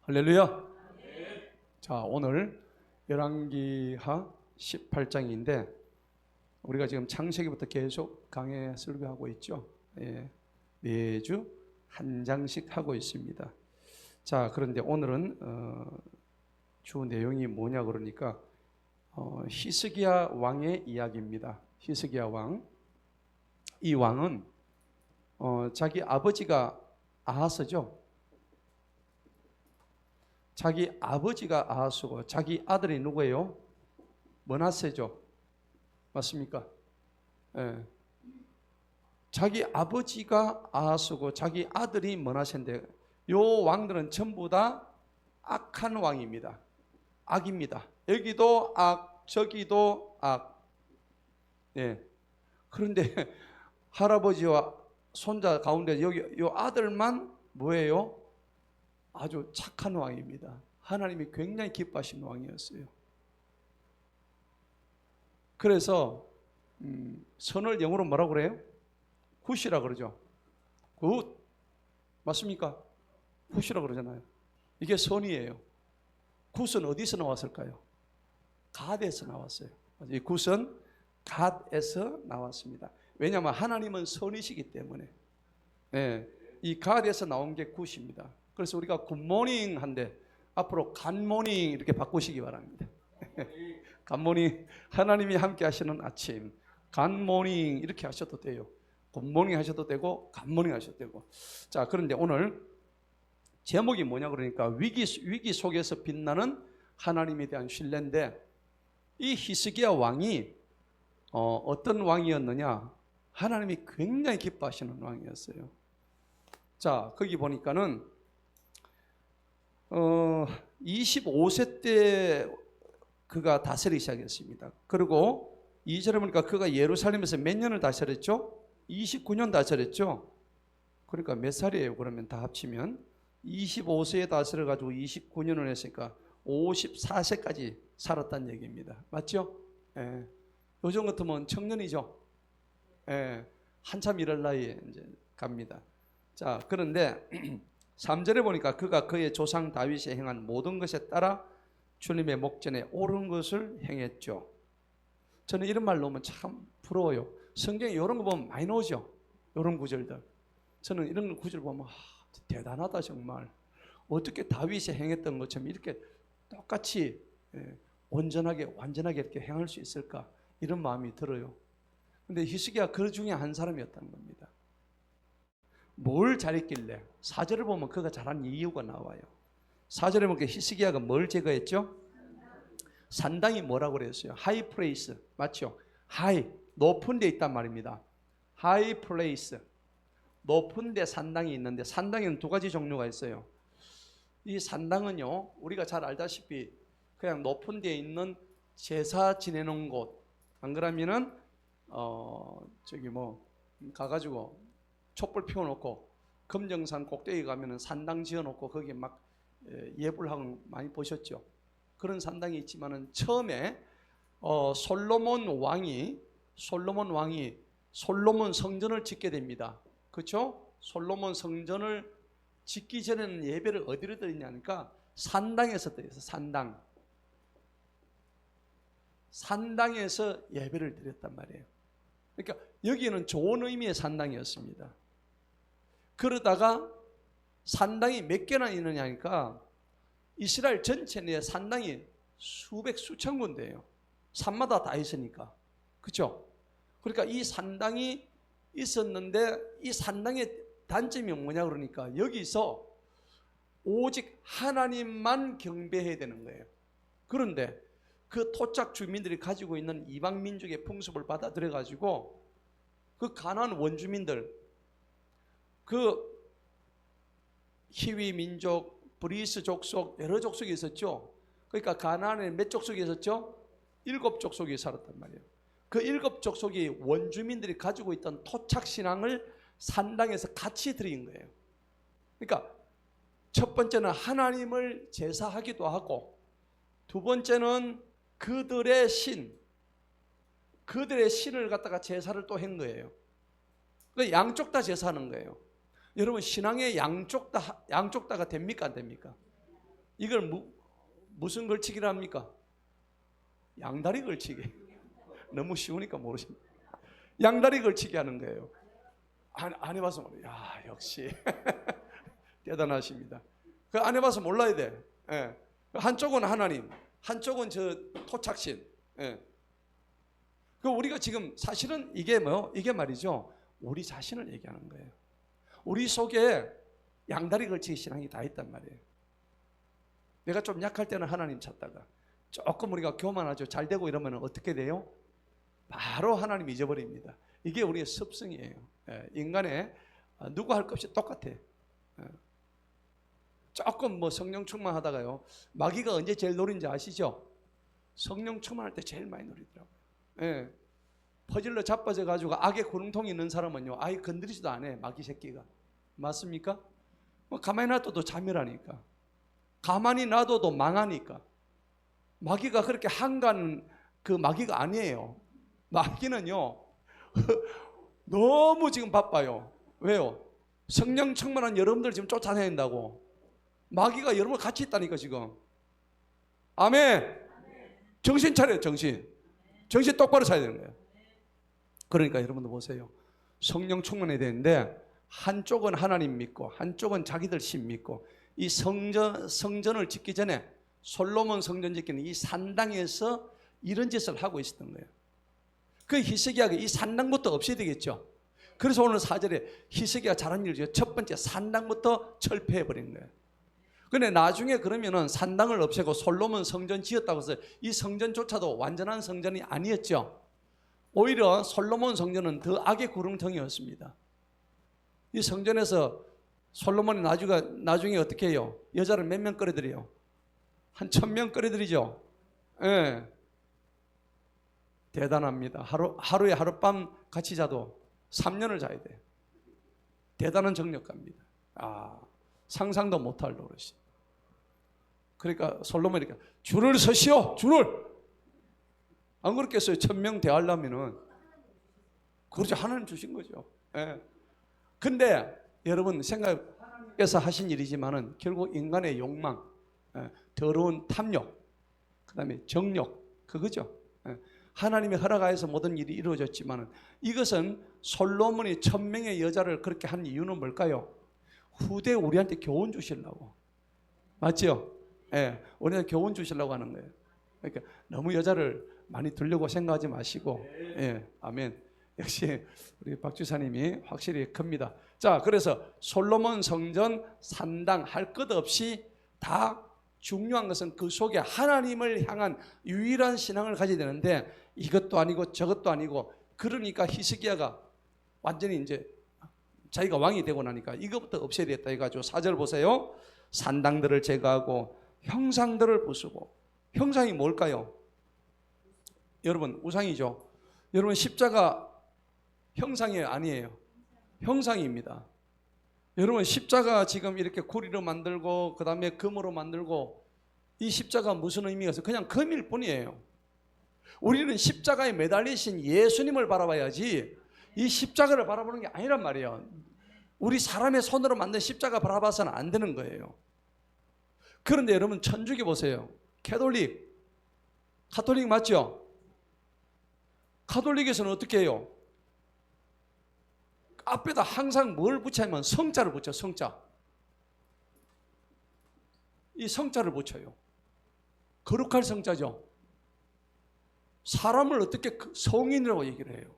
할렐루야. 자, 오늘 열왕기하 18장인데 우리가 지금 창세기부터 계속 강해 설교하고 있죠. 매주 한 장씩 하고 있습니다. 자, 그런데 오늘은 주 내용이 뭐냐 그러니까 히스기야 왕의 이야기입니다. 히스기야 왕. 이 왕은 자기 아버지가 아하스죠. 자기 아버지가 아하스고 자기 아들이 누구예요? 므낫세죠. 맞습니까? 예. 자기 아버지가 아하스고 자기 아들이 므낫세인데 요 왕들은 전부 다 악한 왕입니다. 악입니다. 여기도 악, 저기도 악. 예. 그런데 할아버지와 손자 가운데 여기 요 아들만 뭐예요? 아주 착한 왕입니다. 하나님이 굉장히 기뻐하시는 왕이었어요. 그래서 선을 영어로 뭐라고 그래요? 굿이라 그러죠. 굿. 맞습니까? 굿이라 그러잖아요. 이게 선이에요. 굿은 어디서 나왔을까요? 갓에서 나왔어요. 이 굿은 갓에서 나왔습니다. 왜냐하면 하나님은 선이시기 때문에. 네, 이 갓에서 나온 게 굿입니다. 그래서 우리가 굿모닝 한데 앞으로 갓모닝 이렇게 바꾸시기 바랍니다. 갓모닝, 하나님이 함께 하시는 아침, 갓모닝 이렇게 하셔도 돼요. 굿모닝 하셔도 되고 갓모닝 하셔도 되고. 자, 그런데 오늘 제목이 뭐냐 그러니까 위기 속에서 빛나는 하나님에 대한 신뢰인데 이 히스기야 왕이 어떤 왕이었느냐? 하나님이 굉장히 기뻐하시는 왕이었어요. 자, 거기 보니까는 25세 때 그가 다스리기 시작했습니다. 그리고 2절에 보니까 그가 예루살렘에서 몇 년을 다스렸죠? 29년 다스렸죠? 그러니까 몇 살이에요? 그러면 다 합치면 25세에 다스려가지고 29년을 했으니까 54세까지 살았다는 얘기입니다. 맞죠? 예. 요즘 같으면 청년이죠? 예. 한참 일할 나이에 이제 갑니다. 자, 그런데 3절에 보니까 그가 그의 조상 다윗이 행한 모든 것에 따라 주님의 목전에 옳은 것을 행했죠. 저는 이런 말 놓으면 참 부러워요. 성경에 이런 거 보면 많이 나오죠. 이런 구절들. 저는 이런 구절 보면 대단하다 정말. 어떻게 다윗이 행했던 것처럼 이렇게 똑같이 온전하게 완전하게 이렇게 행할 수 있을까? 이런 마음이 들어요. 근데 히스기야 그 중에 한 사람이었다는 겁니다. 뭘 잘했길래? 4절을 보면 그가 잘한 이유가 나와요. 4절에 보면 히스기야가 뭘 제거했죠? 산당이 뭐라고 그랬어요? 하이 플레이스. 맞죠? 하이, 높은 데 있단 말입니다. 하이 플레이스. 높은 데 산당이 있는데 산당에는 두 가지 종류가 있어요. 이 산당은요, 우리가 잘 알다시피 그냥 높은 데 있는 제사 지내는 곳. 안 그러면은 가가지고 촛불 피워놓고 금정산 꼭대기 가면은 산당 지어놓고 거기에 막 예불하고 많이 보셨죠. 그런 산당이 있지만은 처음에 솔로몬 왕이 솔로몬 성전을 짓게 됩니다. 그렇죠? 솔로몬 성전을 짓기 전에는 예배를 어디로 드리냐니까 산당에서 드렸어요. 산당에서 예배를 드렸단 말이에요. 그러니까 여기는 좋은 의미의 산당이었습니다. 그러다가 산당이 몇 개나 있느냐니까 이스라엘 전체 내에 산당이 수천 군데예요. 산마다 다 있으니까. 그렇죠? 그러니까 이 산당이 있었는데 이 산당의 단점이 뭐냐 그러니까 여기서 오직 하나님만 경배해야 되는 거예요. 그런데 그 토착 주민들이 가지고 있는 이방 민족의 풍습을 받아들여 가지고 그 가나안 원주민들, 그 히위 민족, 브리스 족속 여러 족속이 있었죠. 그러니까 가나안에 몇 족속이 있었죠? 7족속이 살았단 말이에요. 그 7족속이 원주민들이 가지고 있던 토착 신앙을 산당에서 같이 드린 거예요. 그러니까 첫 번째는 하나님을 제사하기도 하고, 두 번째는 그들의 신을 갖다가 제사를 또 한 거예요. 그러니까 양쪽 다 제사하는 거예요. 여러분 신앙의 양쪽 다가 됩니까 안 됩니까? 이걸 무슨 걸치기를 합니까? 양다리 걸치기. 너무 쉬우니까 모르십니다. 양다리 걸치기 하는 거예요. 안 해봐서 몰라요. 야, 역시 대단하십니다. 그 안 해봐서 몰라야 돼. 예. 한쪽은 하나님, 한쪽은 저 토착신. 예. 그 우리가 지금 사실은 이게 이게 말이죠. 우리 자신을 얘기하는 거예요. 우리 속에 양다리 걸치기 신앙이 다 있단 말이에요. 내가 좀 약할 때는 하나님 찾다가 조금 우리가 교만하죠. 잘 되고 이러면 어떻게 돼요? 바로 하나님 잊어버립니다. 이게 우리의 습성이에요. 인간의 누구 할 것 없이 똑같아. 조금 성령 충만하다가요. 마귀가 언제 제일 노린지 아시죠? 성령 충만할 때 제일 많이 노리더라고요. 퍼질러 자빠져 가지고 악의 구렁통이 있는 사람은요, 아예 건드리지도 않아. 마귀 새끼가. 맞습니까? 가만히 놔둬도 자멸하니까. 가만히 놔둬도 망하니까. 마귀가 그렇게 한간 그 마귀가 아니에요. 마귀는요 너무 지금 바빠요. 왜요? 성령 충만한 여러분들 지금 쫓아내린다고. 마귀가 여러분 같이 있다니까 지금. 아멘. 정신 차려요. 정신 똑바로 차려야 되는 거예요. 그러니까 여러분들 보세요. 성령 충만해야 되는데 한쪽은 하나님 믿고 한쪽은 자기들 신 믿고, 이 성전을 짓기 전에 솔로몬 성전 짓기는 이 산당에서 이런 짓을 하고 있었던 거예요. 그 히스기야가 이 산당부터 없애야 되겠죠. 그래서 오늘 4절에 히스기야가 잘한 일이죠. 첫 번째 산당부터 철폐해버린 거예요. 근데 나중에 그러면은 산당을 없애고 솔로몬 성전 지었다고 해서 이 성전조차도 완전한 성전이 아니었죠. 오히려 솔로몬 성전은 더 악의 구렁텅이였습니다. 이 성전에서 솔로몬이 나중에 어떻게 해요? 여자를 몇 명 끌어들여요? 한 1000명 끌어들이죠. 예. 대단합니다. 하루에 하룻밤 같이 자도 3년을 자야 돼요. 대단한 정력가입니다. 상상도 못할 노릇이. 그러니까 솔로몬이 이렇게 줄을 서시오. 줄을. 안 그렇겠어요? 1000명 대하려면은. 그렇죠. 하나님 주신 거죠. 예. 근데 여러분 하나님께서 하신 일이지만은 결국 인간의 욕망, 더러운 탐욕, 그 다음에 정욕, 그거죠. 하나님의 허락하에서 모든 일이 이루어졌지만은 이것은 솔로몬이 1000명의 여자를 그렇게 한 이유는 뭘까요? 후대 우리한테 교훈 주시려고. 맞죠? 우리한테 교훈 주시려고 하는 거예요. 그러니까 너무 여자를 많이 두려고 생각하지 마시고, 아멘. 역시 우리 박 주사님이 확실히 큽니다. 자, 그래서 솔로몬 성전 산당 할 것 없이 다 중요한 것은 그 속에 하나님을 향한 유일한 신앙을 가져야 되는데 이것도 아니고 저것도 아니고, 그러니까 히스기야가 완전히 이제 자기가 왕이 되고 나니까 이것부터 없애야 되겠다 해가지고 4절 보세요. 산당들을 제거하고 형상들을 부수고. 형상이 뭘까요? 여러분 우상이죠. 여러분 십자가 형상이 아니에요. 형상입니다. 여러분 십자가 지금 이렇게 구리로 만들고 그 다음에 금으로 만들고, 이 십자가 무슨 의미가 있어요? 그냥 금일 뿐이에요. 우리는 십자가에 매달리신 예수님을 바라봐야지 이 십자가를 바라보는 게 아니란 말이에요. 우리 사람의 손으로 만든 십자가 바라봐서는 안 되는 거예요. 그런데 여러분 천주교 보세요. 가톨릭 맞죠? 가톨릭에서는 어떻게 해요? 앞에다 항상 뭘 붙이냐면 성자를 붙여. 성자. 이 성자를 붙여요. 거룩할 성자죠. 사람을 어떻게 성인이라고 얘기를 해요?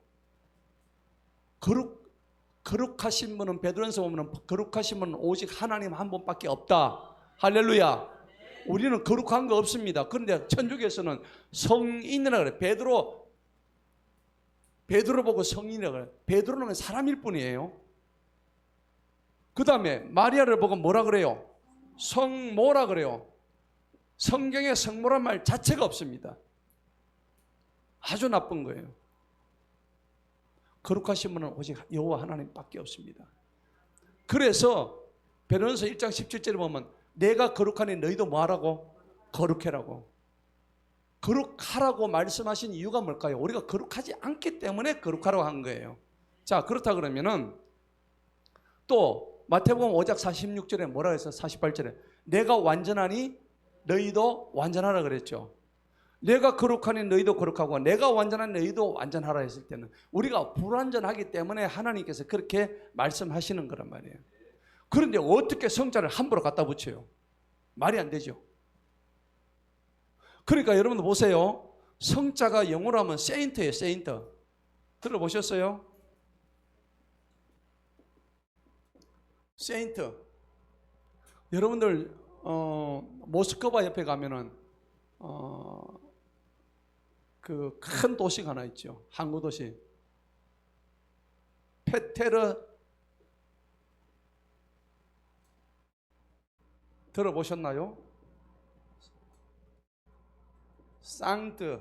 거룩하신 분은, 베드로전서 보면 거룩하신 분은 오직 하나님 한 분밖에 없다. 할렐루야. 우리는 거룩한 거 없습니다. 그런데 천주교에서는 성인이라고 그래요. 베드로 보고 성인이라고 그래요. 베드로는 사람일 뿐이에요. 그 다음에 마리아를 보고 뭐라 그래요? 성모라 그래요. 성경에 성모란 말 자체가 없습니다. 아주 나쁜 거예요. 거룩하신 분은 오직 여호와 하나님밖에 없습니다. 그래서 베드로전서 1장 17절에 보면 내가 거룩하니 너희도 뭐하라고? 거룩해라고. 거룩하라고 말씀하신 이유가 뭘까요? 우리가 거룩하지 않기 때문에 거룩하라고 한 거예요. 자, 그렇다 그러면은 또 마태복음 5장 46절에 뭐라 해서 48절에 내가 완전하니 너희도 완전하라 그랬죠. 내가 거룩하니 너희도 거룩하고 내가 완전한 너희도 완전하라 했을 때는 우리가 불완전하기 때문에 하나님께서 그렇게 말씀하시는 거란 말이에요. 그런데 어떻게 성자를 함부로 갖다 붙여요? 말이 안 되죠. 그러니까 여러분들 보세요. 성자가 영어로 하면 세인트예요. 세인트. 들어보셨어요? 세인트. 여러분들 모스크바 옆에 가면은 그 큰 도시가 하나 있죠. 항구 도시. 페테르 들어보셨나요? 상트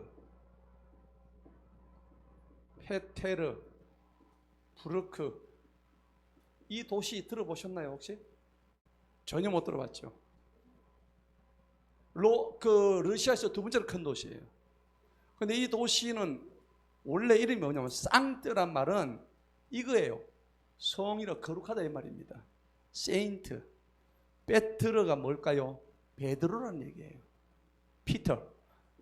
페테르 부르크 이 도시 들어보셨나요 혹시? 전혀 못 들어봤죠. 러시아에서 두 번째로 큰 도시예요. 근데 이 도시는 원래 이름이 뭐냐면 상트란 말은 이거예요. 성이라 거룩하다 이 말입니다. 세인트. 페트르가 뭘까요? 베드로라는 얘기예요. 피터.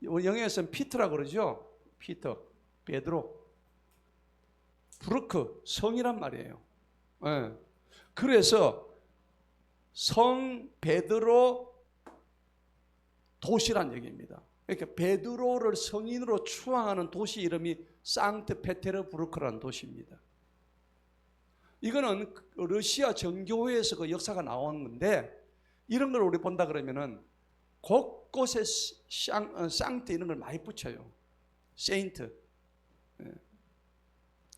영어에서는 피터라고 그러죠. 피터, 베드로. 브루크, 성이란 말이에요. 네. 그래서 성 베드로 도시란 얘기입니다. 그러니까 베드로를 성인으로 추앙하는 도시 이름이 상트페테르부르크라는 도시입니다. 이거는 러시아 정교회에서 그 역사가 나온 건데 이런 걸 우리 본다 그러면은 곳곳에 상트 이런 걸 많이 붙여요. 세인트. 예.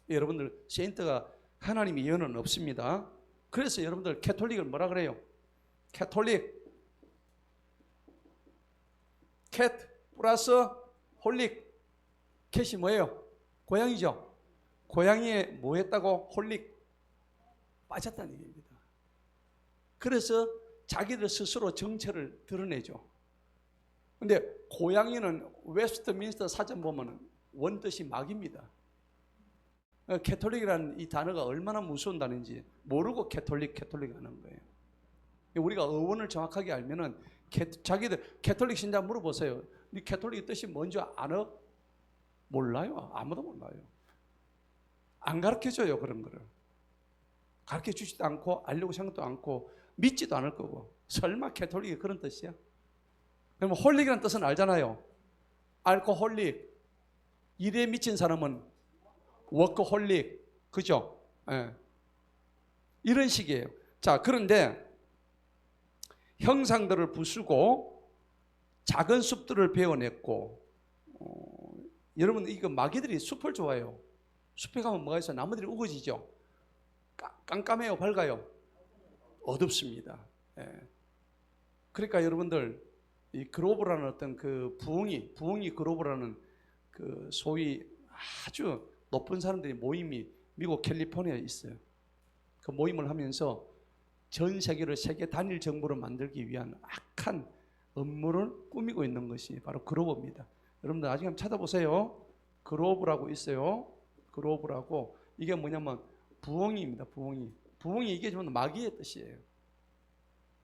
여러분들 세인트가 하나님의 예언은 없습니다. 그래서 여러분들 캐톨릭을 뭐라 그래요? 캐톨릭. 캣 플러스 홀릭. 캣이 뭐예요? 고양이죠. 고양이에 뭐 했다고? 홀릭. 빠졌다는 얘기입니다. 그래서 자기들 스스로 정체를 드러내죠. 근데 고양이는 웨스트민스터 사전 보면 원뜻이 마귀입니다. 캐톨릭이라는 이 단어가 얼마나 무서운 단어인지 모르고 캐톨릭 하는 거예요. 우리가 어원을 정확하게 알면은 자기들 캐톨릭 신자 물어보세요. 네 캐톨릭 뜻이 뭔지 아나? 몰라요. 아무도 몰라요. 안 가르쳐줘요 그런 거를. 가르쳐 주지도 않고 알려고 생각도 않고 믿지도 않을 거고. 설마 캐톨릭이 그런 뜻이야? 그러면 홀릭이라는 뜻은 알잖아요. 알코홀릭. 일에 미친 사람은 워커홀릭. 그죠? 예. 이런 식이에요. 자, 그런데 형상들을 부수고 작은 숲들을 베어냈고 여러분 이거 마귀들이 숲을 좋아해요. 숲에 가면 뭐가 있어요? 나무들이 우거지죠. 깜깜해요, 밝아요? 어둡습니다. 예. 그러니까 여러분들 이 그로브라는 어떤 그 부엉이 그로브라는 그 소위 아주 높은 사람들이 모임이 미국 캘리포니아에 있어요. 그 모임을 하면서 전 세계를 세계 단일 정부로 만들기 위한 악한 음모를 꾸미고 있는 것이 바로 그로브입니다. 여러분들 나중에 한번 찾아보세요. 그로브라고 있어요. 그로브라고 이게 뭐냐면 부엉이입니다. 부엉이 이게 좀 마귀의 뜻이에요.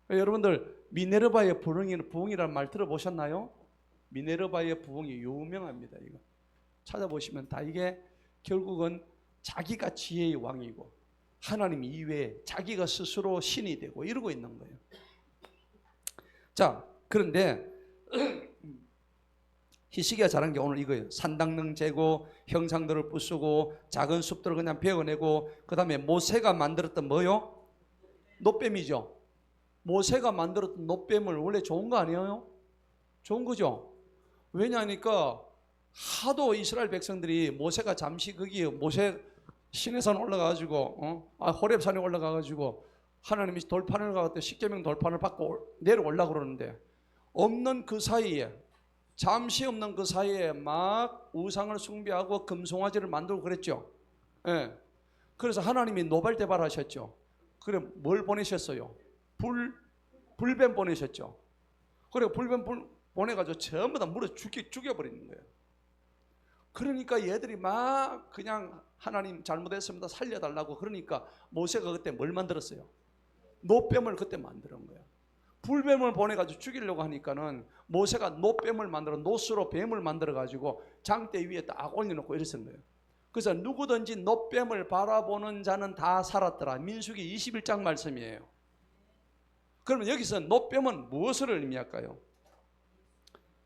여러분들 미네르바의 부엉이라는 말 들어보셨나요? 미네르바의 부엉이 유명합니다. 이거 찾아보시면 다 이게 결국은 자기가 지혜의 왕이고 하나님 이외에 자기가 스스로 신이 되고 이러고 있는 거예요. 자, 그런데 히스기야 잘한 게 오늘 이거예요. 산당능 재고 형상들을 부수고 작은 숲들을 그냥 베어내고 그 다음에 모세가 만들었던 뭐요? 놋뱀이죠. 모세가 만들었던 놋뱀을 원래 좋은 거 아니에요? 좋은 거죠. 왜냐하니까 하도 이스라엘 백성들이 모세가 잠시 거기 모세 시내산 올라가가지고 호렙산에 올라가가지고 하나님이 돌판을 가고 십계명 돌판을 받고 내려올라 그러는데 없는 그 사이에 잠시 없는 그 사이에 막 우상을 숭배하고 금송아지를 만들고 그랬죠. 예. 그래서 하나님이 노발대발하셨죠. 그래 뭘 보내셨어요? 불뱀 보내셨죠. 그래 불뱀 보내가지고 전부 다 물어 죽여버리는 거예요. 그러니까 얘들이 막 그냥 하나님 잘못했습니다 살려달라고 그러니까 모세가 그때 뭘 만들었어요? 노뱀을 그때 만드는 거예요. 불뱀을 보내가지고 죽이려고 하니까는 모세가 노뱀을 만들어, 노스로 뱀을 만들어가지고 장대 위에 딱 올려놓고 이랬던 거예요. 그래서 누구든지 노뱀을 바라보는 자는 다 살았더라. 민수기 21장 말씀이에요. 그러면 여기서 노뱀은 무엇을 의미할까요?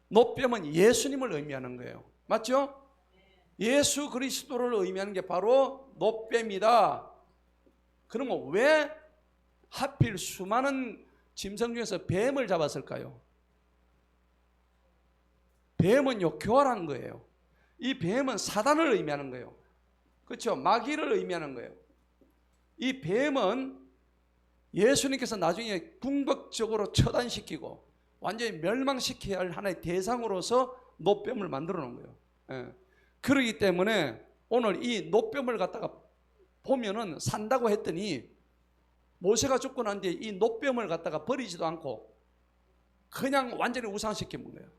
노뱀은 예수님을 의미하는 거예요. 맞죠? 예수 그리스도를 의미하는 게 바로 노뱀이다. 그러면 왜 하필 수많은 짐승 중에서 뱀을 잡았을까요? 뱀은요, 교활한 거예요. 이 뱀은 사단을 의미하는 거예요. 그렇죠? 마귀를 의미하는 거예요. 이 뱀은 예수님께서 나중에 궁극적으로 처단시키고 완전히 멸망시켜야 할 하나의 대상으로서 노뱀을 만들어 놓은 거예요. 예. 그렇기 때문에 오늘 이 노뱀을 갖다가 보면은 산다고 했더니 모세가 죽고 난 뒤에 이 노뱀을 갖다가 버리지도 않고 그냥 완전히 우상시킨 거예요.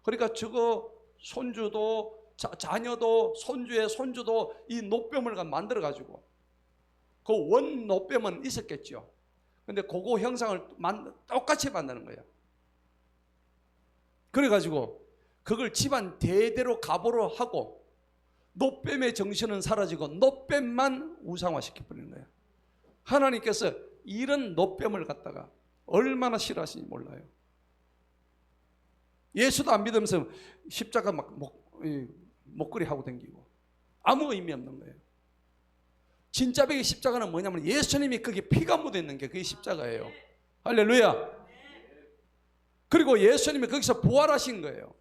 그러니까 저거 손주도 자녀도 손주의 손주도 이 노뱀을 만들어 가지고 그 원 노뱀은 있었겠죠. 근데 그거 형상을 똑같이 만드는 거예요. 그래 가지고 그걸 집안 대대로 가보로 하고 노뱀의 정신은 사라지고 노뱀만 우상화시켜버리는 거예요. 하나님께서 이런 노뱀을 갖다가 얼마나 싫어하시는지 몰라요. 예수도 안 믿으면서 십자가 막 목걸이 하고 다니고 아무 의미 없는 거예요. 진짜 백의 십자가는 뭐냐면 예수님이 거기에 피가 묻어 있는 게 그게 십자가예요. 할렐루야. 그리고 예수님이 거기서 부활하신 거예요.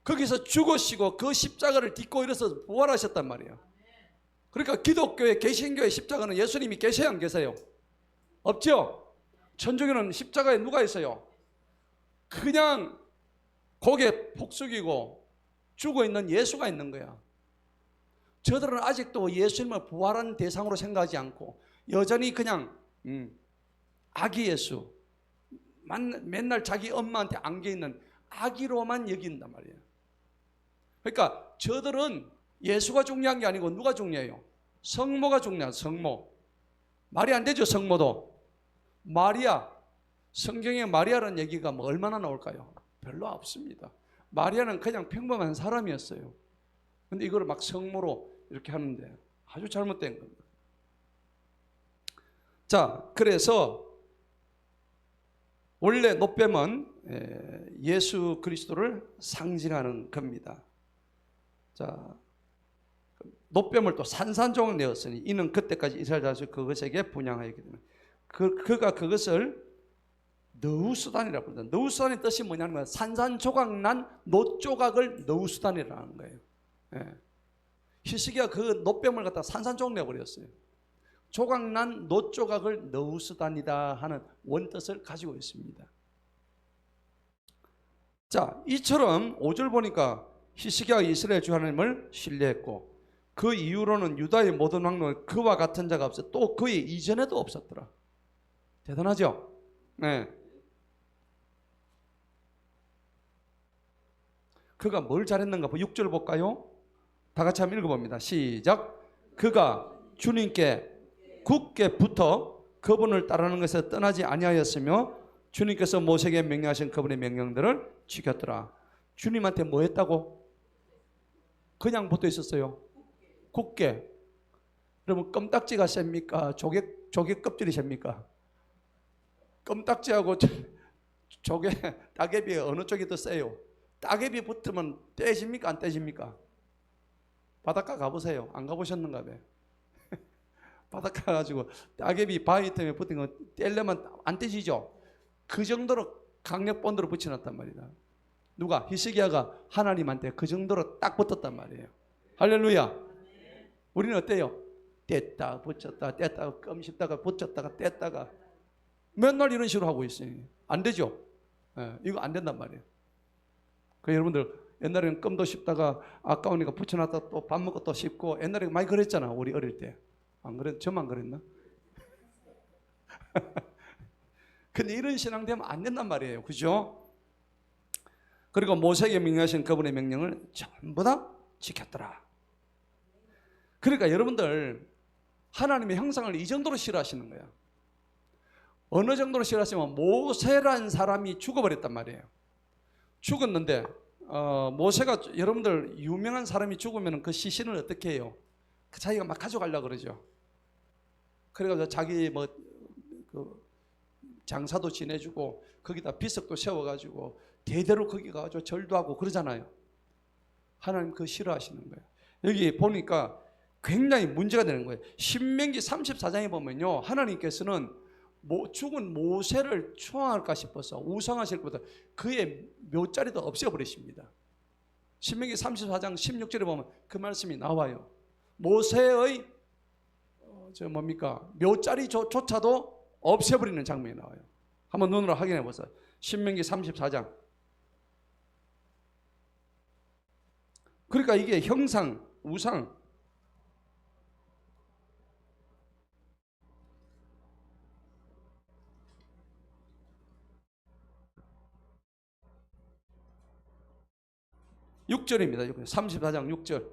거기서 죽으시고 그 십자가를 딛고 일어서 부활하셨단 말이에요. 그러니까 기독교의 개신교의 십자가는 예수님이 계세요, 안 계세요? 없죠? 천주교는 십자가에 누가 있어요? 그냥 고개 푹 숙이고 죽어 있는 예수가 있는 거야. 저들은 아직도 예수님을 부활한 대상으로 생각하지 않고 여전히 그냥 아기 예수, 맨날 자기 엄마한테 안겨있는 아기로만 여긴단 말이에요. 그러니까 저들은 예수가 중요한 게 아니고 누가 중요해요? 성모가 중요해요. 성모. 말이 안 되죠, 성모도. 마리아. 성경에 마리아라는 얘기가 뭐 얼마나 나올까요? 별로 없습니다. 마리아는 그냥 평범한 사람이었어요. 근데 이걸 막 성모로 이렇게 하는데 아주 잘못된 겁니다. 자, 그래서 원래 노뱀은 예수 그리스도를 상징하는 겁니다. 자, 노뱀을 또 산산조각 내었으니 이는 그때까지 이스라엘 자손이 그것에게 분향하였기 때문에 그가 그것을 너우수단이라고 부릅니다. 너우수단의 뜻이 뭐냐면 산산조각 난 노조각을 너우수단이라는 거예요. 예. 히스기야 그 노뱀을 갖다 산산조각 내버렸어요. 조각난 노조각을 너우수단이다 하는 원뜻을 가지고 있습니다. 자, 이처럼 5절 보니까 히스기야가 이스라엘 주 하나님을 신뢰했고 그 이후로는 유다의 모든 왕은 그와 같은 자가 없어. 또 그의 이전에도 없었더라. 대단하죠? 네. 그가 뭘 잘했는가? 6절 볼까요? 다 같이 한번 읽어봅니다. 시작. 그가 주님께 굳게 붙어 그분을 따르는 것에 떠나지 아니하였으며 주님께서 모세에게 명령하신 그분의 명령들을 지켰더라. 주님한테 뭐 했다고? 그냥 붙어 있었어요. 굳게. 그러면 껌딱지가 셉니까? 조개 껍질이 셉니까? 껌딱지하고 조개, 따개비 어느 쪽이 더 세요? 따개비 붙으면 떼집니까? 안 떼집니까? 바닷가 가보세요. 안 가보셨는가 봐요. 바닷가 가지고 따개비 바위 때문에 붙은 거 떼려면 안 떼지죠? 그 정도로 강력 본드로 붙여놨단 말이다. 누가? 히스기야가 하나님한테 그 정도로 딱 붙었단 말이에요. 할렐루야. 우리는 어때요? 뗐다 붙였다 뗐다가 껌 씹다가 붙였다가 뗐다가 맨날 이런 식으로 하고 있으니 안 되죠? 예, 이거 안 된단 말이에요. 그 여러분들 옛날에는 껌도 씹다가 아까우니까 붙여놨다 또 밥 먹고 또 씹고 옛날에 많이 그랬잖아. 우리 어릴 때. 안 그랬? 저만 그랬나? 근데 이런 신앙 되면 안 된단 말이에요. 그죠? 그리고 모세에게 명령하신 그분의 명령을 전부 다 지켰더라. 그러니까 여러분들 하나님의 형상을 이 정도로 싫어하시는 거야. 어느 정도로 싫어하시면 모세라는 사람이 죽어버렸단 말이에요. 죽었는데 모세가 여러분들 유명한 사람이 죽으면 그 시신을 어떻게 해요? 자기가 막 가져가려고 그러죠. 그래가지고 자기 그 장사도 지내주고 거기다 비석도 세워가지고 대대로 거기 가가지고 절도 하고 그러잖아요. 하나님 그거 싫어하시는 거예요. 여기 보니까 굉장히 문제가 되는 거예요. 신명기 34장에 보면요, 하나님께서는 죽은 모세를 추앙할까 싶어서 우상하실 것보다 그의 묘자리도 없애버리십니다. 신명기 34장 16절에 보면 그 말씀이 나와요. 모세의 묘자리조차도 없애버리는 장면이 나와요. 한번 눈으로 확인해 보세요. 신명기 34장. 그러니까 이게 형상, 우상. (6절입니다) 34장 6절.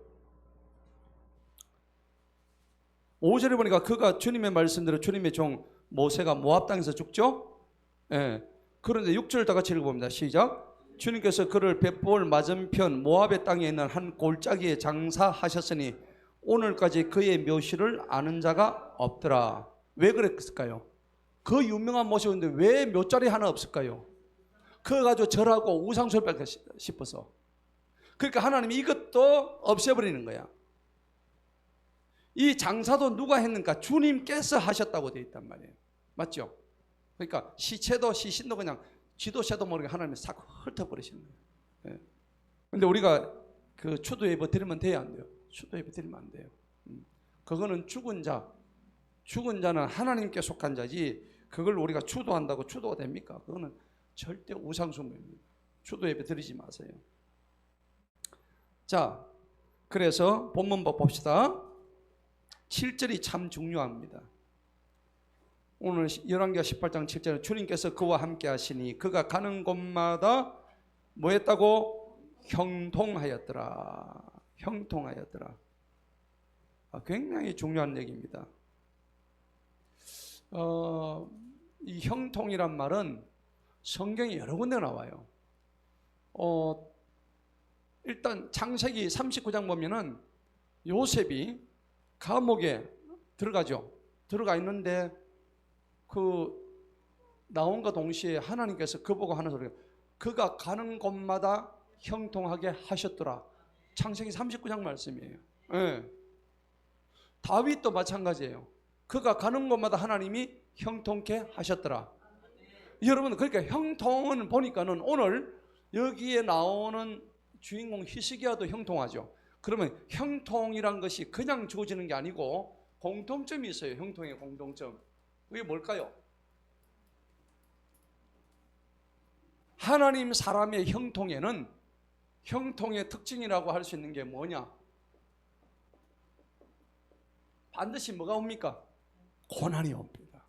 5절에 보니까 그가 주님의 말씀대로 주님의 종 모세가 모압 땅에서 죽죠. 예. 그런데 6절 다 같이 읽어봅니다. 시작. 주님께서 그를 벳볼 맞은편 모압의 땅에 있는 한 골짜기에 장사하셨으니 오늘까지 그의 묘실을 아는 자가 없더라. 왜 그랬을까요? 그 유명한 모세인데 왜 묘자리 하나 없을까요? 그거 가지고 절하고 우상소리 뺄까 싶어서. 그러니까 하나님이 이것도 없애버리는 거야. 이 장사도 누가 했는가? 주님께서 하셨다고 되어 있단 말이에요. 맞죠? 그러니까 시신도 그냥 지도새도 모르게 하나님이 싹 훑어버리시는 거예요. 그런데 우리가 그 추도 예배 드리면 돼야 안 돼요? 추도 예배 드리면 안 돼요. 그거는 죽은 자는 하나님께 속한 자지 그걸 우리가 추도한다고 추도가 됩니까? 그거는 절대 우상숭배입니다. 추도 예배 드리지 마세요. 자, 그래서 본문 봅시다. 7절이 참 중요합니다. 오늘 열왕기하 18장 7절에 주님께서 그와 함께 하시니 그가 가는 곳마다 뭐 했다고? 형통하였더라. 형통하였더라. 굉장히 중요한 얘기입니다. 이 형통이란 말은 성경에 여러 군데 나와요. 일단 창세기 39장 보면은 요셉이 감옥에 들어가죠. 들어가 있는데 그 나온과 동시에 하나님께서 그보고 하는 소리가 그가 가는 곳마다 형통하게 하셨더라. 창세기 39장 말씀이에요. 네. 다윗도 마찬가지예요. 그가 가는 곳마다 하나님이 형통케 하셨더라. 여러분, 그러니까 형통은 보니까는 오늘 여기에 나오는 주인공 히스기야도 형통하죠. 그러면 형통이란 것이 그냥 주어지는 게 아니고 공통점이 있어요. 형통의 공통점. 그게 뭘까요? 하나님 사람의 형통에는 형통의 특징이라고 할 수 있는 게 뭐냐? 반드시 뭐가 옵니까? 고난이 옵니다.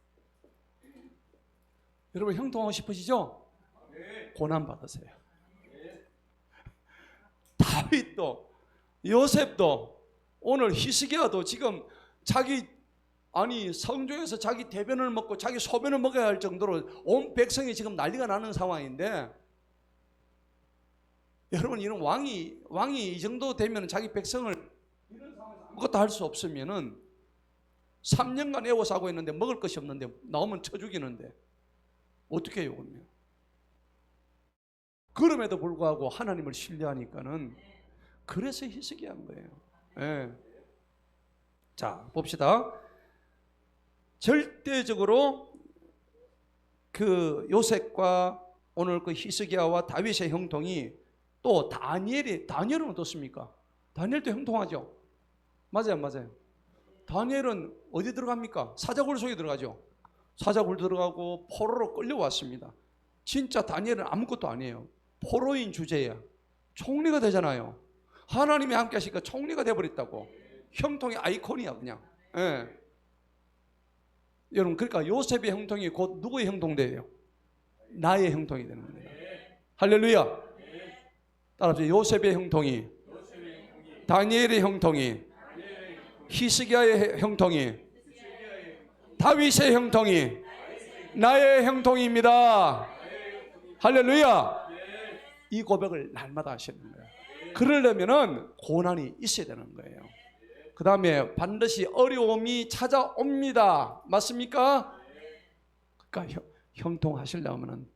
여러분 형통하고 싶으시죠? 고난 받으세요. 다윗도 요셉도 오늘 히스기야도 지금 성중에서 자기 대변을 먹고 자기 소변을 먹어야 할 정도로 온 백성이 지금 난리가 나는 상황인데 여러분 이런 왕이 이 정도 되면 자기 백성을 이런 상황에서 아무것도 할 수 없으면은 3년간 애워 싸고 있는데 먹을 것이 없는데 나오면 쳐 죽이는데 어떻게 해요 그러면? 그럼에도 불구하고 하나님을 신뢰하니까는 그래서 히스기야한 거예요. 네. 자, 봅시다. 절대적으로 그 요셉과 오늘 그 히스기야와 다윗의 형통이 또 다니엘은 어떻습니까? 다니엘도 형통하죠. 맞아요. 다니엘은 어디 들어갑니까? 사자굴 속에 들어가죠. 사자굴 들어가고 포로로 끌려왔습니다. 진짜 다니엘은 아무것도 아니에요. 포로인 주제야. 총리가 되잖아요. 하나님이 함께 하시니까 총리가 돼버렸다고. 형통의 아이콘이야 그냥. 예. 여러분 그러니까 요셉의 형통이 곧 누구의 형통돼요? 나의 형통이 되는 겁니다. 할렐루야. 따라서 요셉의 형통이, 다니엘의 형통이, 히스기야의 형통이, 다윗의 형통이 나의 형통입니다. 할렐루야. 이 고백을 날마다 하시는 거예요. 그러려면은 고난이 있어야 되는 거예요. 그 다음에 반드시 어려움이 찾아옵니다. 맞습니까? 그러니까 형통하시려면은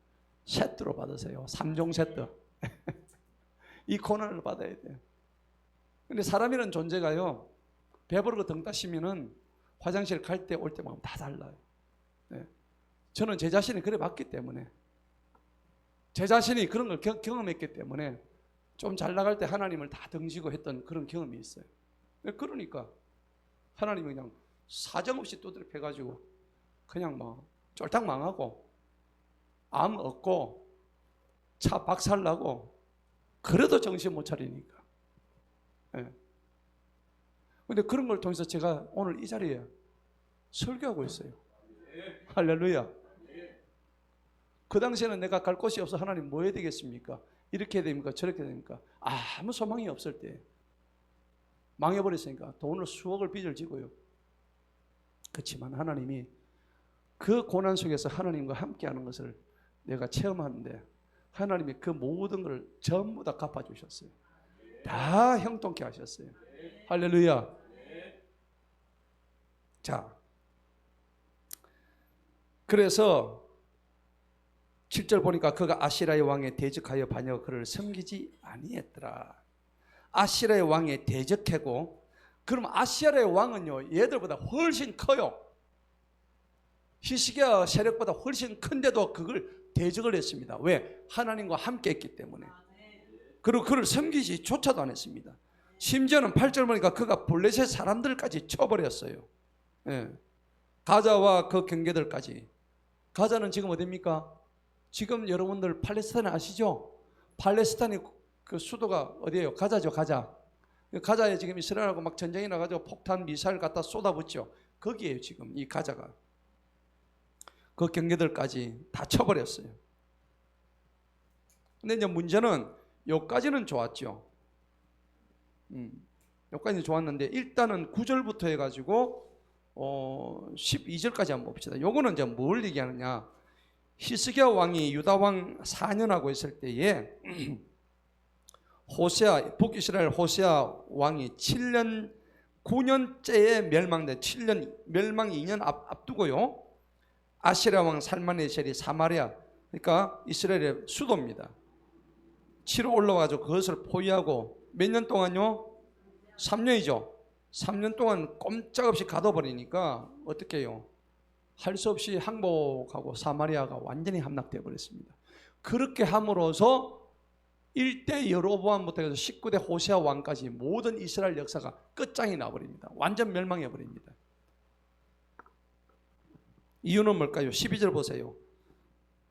세트로 받으세요. 3종 세트. 이 고난을 받아야 돼요. 근데 사람이라는 존재가요, 배부르고 등 따시면은 화장실 갈 때 올 때마다 다 달라요. 네. 저는 제 자신이 그래 봤기 때문에, 제 자신이 그런 걸 경험했기 때문에 좀 잘 나갈 때 하나님을 다 등지고 했던 그런 경험이 있어요. 그러니까 하나님이 그냥 사정없이 두드려 패가지고 그냥 뭐 쫄딱 망하고 암 얻고 차 박살나고 그래도 정신 못 차리니까. 네. 근데 그런 걸 통해서 제가 오늘 이 자리에 설교하고 있어요. 할렐루야. 그 당시에는 내가 갈 곳이 없어 하나님 뭐 해야 되겠습니까? 이렇게 해야 됩니까? 저렇게 해야 됩니까? 아무 소망이 없을 때 망해버렸으니까 돈을 수억을 빚을 지고요. 그렇지만 하나님이 그 고난 속에서 하나님과 함께하는 것을 내가 체험하는데 하나님이 그 모든 걸 전부 다 갚아주셨어요. 다 형통케 하셨어요. 할렐루야. 자, 그래서 7절 보니까 그가 아시라의 왕에 대적하여 반역하여 그를 섬기지 아니했더라. 아시라의 왕에 대적하고, 그럼 아시라의 왕은요 얘들보다 훨씬 커요. 히스기야 세력보다 훨씬 큰데도 그걸 대적을 했습니다. 왜? 하나님과 함께 했기 때문에. 그리고 그를 섬기지조차도 안 했습니다. 심지어는 8절 보니까 그가 블레셋 사람들까지 쳐버렸어요. 예. 가자와 그 경계들까지. 가자는 지금 어디입니까? 지금 여러분들 팔레스타인 아시죠? 팔레스타인이 그 수도가 어디예요? 가자죠, 가자. 가자에 지금 이스라엘하고 막 전쟁이 나가지고 폭탄 미사일 갖다 쏟아붓죠. 거기에요 지금 이 가자가. 그 경계들까지 다 쳐버렸어요. 근데 이제 문제는 여기까지는 좋았죠. 여기까지는 좋았는데 일단은 9절부터 해가지고 12절까지 한번 봅시다. 요거는 이제 뭘 얘기하느냐? 히스기야 왕이 유다 왕 4년하고 있을 때에 호세아, 북이스라엘 호세아 왕이 7년 9년째에 멸망된 7년 멸망 2년 앞두고요. 아시라 왕 살마네셀이 사마리아, 그러니까 이스라엘의 수도입니다. 치러 올라와서 그것을 포위하고 몇 년 동안요? 3년이죠. 3년 동안 꼼짝없이 가둬버리니까 어떻게 해요? 할 수 없이 항복하고 사마리아가 완전히 함락되어 버렸습니다. 그렇게 함으로써 1대 여로보암부터 해서 19대 호세아 왕까지 모든 이스라엘 역사가 끝장이 나버립니다. 완전 멸망해 버립니다. 이유는 뭘까요? 12절 보세요.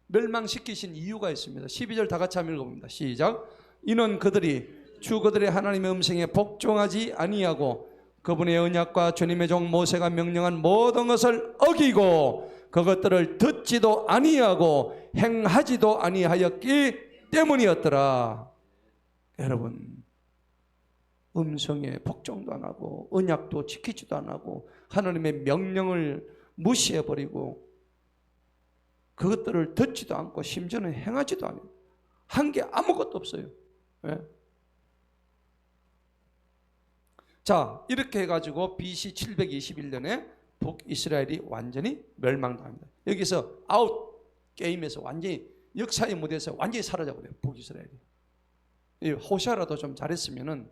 멸망시키신 이유가 있습니다. 12절 다 같이 한번 읽어봅니다. 시작. 이는 그들이 주 그들의 하나님의 음성에 복종하지 아니하고 그분의 언약과 주님의 종 모세가 명령한 모든 것을 어기고 그것들을 듣지도 아니하고 행하지도 아니하였기 때문이었더라. 여러분, 음성에 복종도 안 하고 언약도 지키지도 안 하고 하나님의 명령을 무시해버리고 그것들을 듣지도 않고 심지어는 행하지도 않아요. 한 게 아무것도 없어요. 왜? 자, 이렇게 해가지고 BC 721년에 북이스라엘이 완전히 멸망당합니다. 여기서 아웃 게임에서 완전히 역사의 무대에서 완전히 사라져버려요. 북이스라엘이. 이 호시아라도 좀 잘했으면은,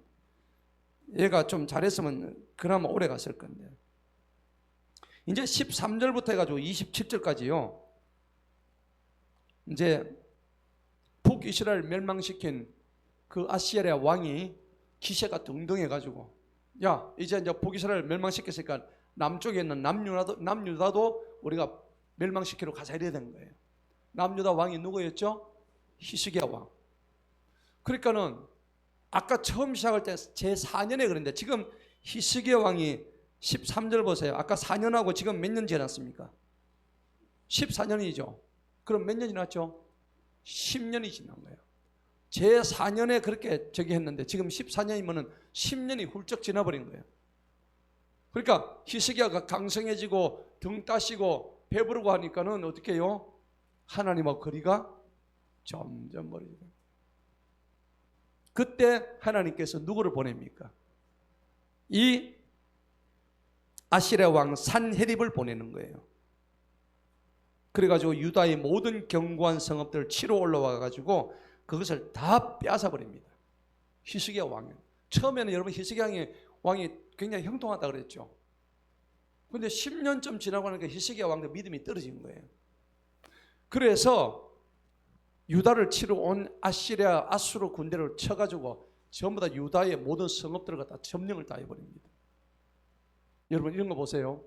얘가 좀 잘했으면 그나마 오래 갔을 건데. 이제 13절부터 해가지고 27절까지요. 이제 북이스라엘 멸망시킨 그 아시리아 왕이 기세가 등등해가지고, 야, 이제 북이스라엘 멸망시켰으니까 남쪽에 있는 남유다도 우리가 멸망시키러 가자 이래야 되는 거예요. 남유다 왕이 누구였죠? 히스기야 왕. 그러니까는 아까 처음 시작할 때 제4년에 그랬는데 지금 히스기야 왕이 13절 보세요. 아까 4년하고 지금 몇 년 지났습니까? 14년이죠. 그럼 몇 년이 지났죠? 10년이 지난 거예요. 제4년에 그렇게 저기 했는데 지금 14년이면 10년이 훌쩍 지나버린 거예요. 그러니까 히스기야가 강성해지고 등 따시고 배부르고 하니까는 어떻게 해요? 하나님하고 거리가 점점 멀어지죠. 그때 하나님께서 누구를 보냅니까? 이 아시리아 왕 산헤립을 보내는 거예요. 그래가지고 유다의 모든 견고한 성읍들을 치러 올라와 가지고 그것을 다 빼앗아 버립니다. 히스기야 왕은. 처음에는 여러분 히스기야 왕이 굉장히 형통하다 그랬죠. 근데 10년쯤 지나고 나니까 히스기야 왕의 믿음이 떨어진 거예요. 그래서 유다를 치러 온 아시리아 아수르 군대를 쳐가지고 전부 다 유다의 모든 성읍들을 갖다 점령을 다 해버립니다. 여러분 이런 거 보세요.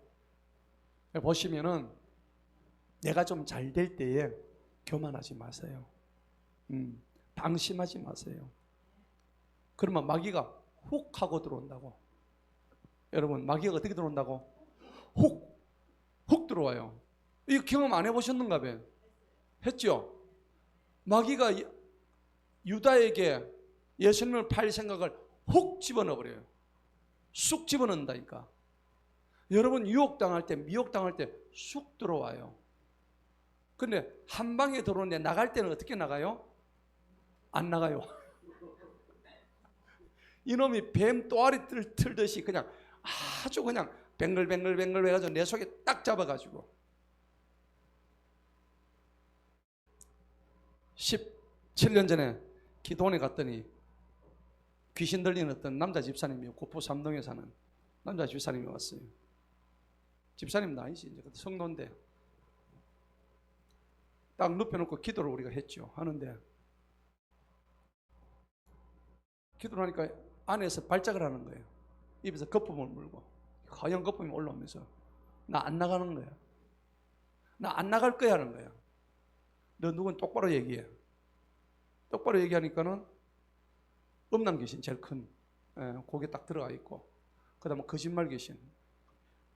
보시면은 내가 좀 잘 될 때에 교만하지 마세요. 방심하지 마세요. 그러면 마귀가 훅 하고 들어온다고. 여러분 마귀가 어떻게 들어온다고? 훅 들어와요. 이거 경험 안 해보셨는가 봐요. 했죠? 마귀가 유다에게 예수님을 팔 생각을 훅 집어넣어버려요. 쑥 집어넣는다니까. 여러분 유혹당할 때 미혹당할 때 쑥 들어와요. 근데 한 방에 들어오는데 나갈 때는 어떻게 나가요? 안 나가요. 이놈이 뱀 또아리 틀듯이 그냥 아주 그냥 뱅글뱅글 해가지고 내 속에 딱 잡아가지고 17년 전에 기도원에 갔더니 귀신 들리는 어떤 남자 집사님이 고포 삼동에 사는 남자 집사님이 왔어요. 집사님 나이지 이제 성도인데 딱 눕혀놓고 기도를 우리가 했죠. 하는데 기도를 하니까 안에서 발작을 하는 거예요. 입에서 거품을 물고 하얀 거품이 올라오면서 나 안 나가는 거야. 나 안 나갈 거야 하는 거야. 너 누군 똑바로 얘기해. 똑바로 얘기하니까는 음란 귀신 제일 큰 거기에 딱 들어가 있고 그 다음에 거짓말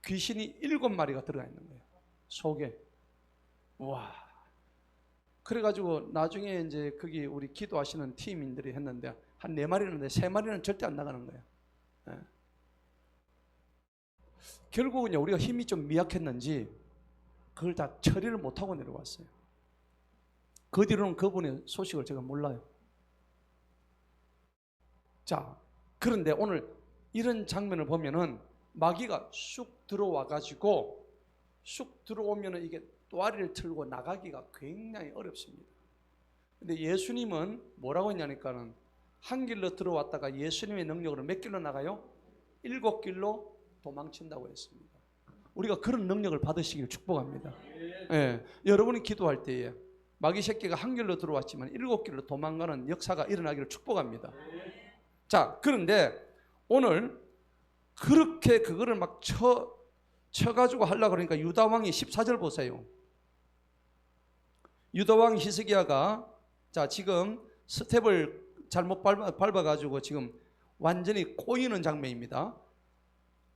귀신이 7마리가 들어가 있는 거예요. 속에. 와. 그래가지고 나중에 이제 거기 우리 기도하시는 팀인들이 했는데 한 4마리는 3마리는 절대 안 나가는 거예요. 예. 결국은 우리가 힘이 좀 미약했는지 그걸 다 처리를 못하고 내려왔어요. 그 뒤로는 그분의 소식을 제가 몰라요. 자, 그런데 오늘 이런 장면을 보면은 마귀가 쑥 들어와가지고 쑥 들어오면은 이게 또아리를 틀고 나가기가 굉장히 어렵습니다. 근데 예수님은 뭐라고 했냐니까는 한 길로 들어왔다가 예수님의 능력으로 몇 길로 나가요? 7길로 도망친다고 했습니다. 우리가 그런 능력을 받으시길 축복합니다. 예, 여러분이 기도할 때에 마귀 새끼가 한 길로 들어왔지만 7길로 도망가는 역사가 일어나기를 축복합니다. 자, 그런데 오늘 그렇게 그거를 막 쳐가지고 하려고 그러니까 유다왕이 14절 보세요. 유다왕 히스기야가 자 지금 스텝을 잘못 밟아가지고 지금 완전히 꼬이는 장면입니다.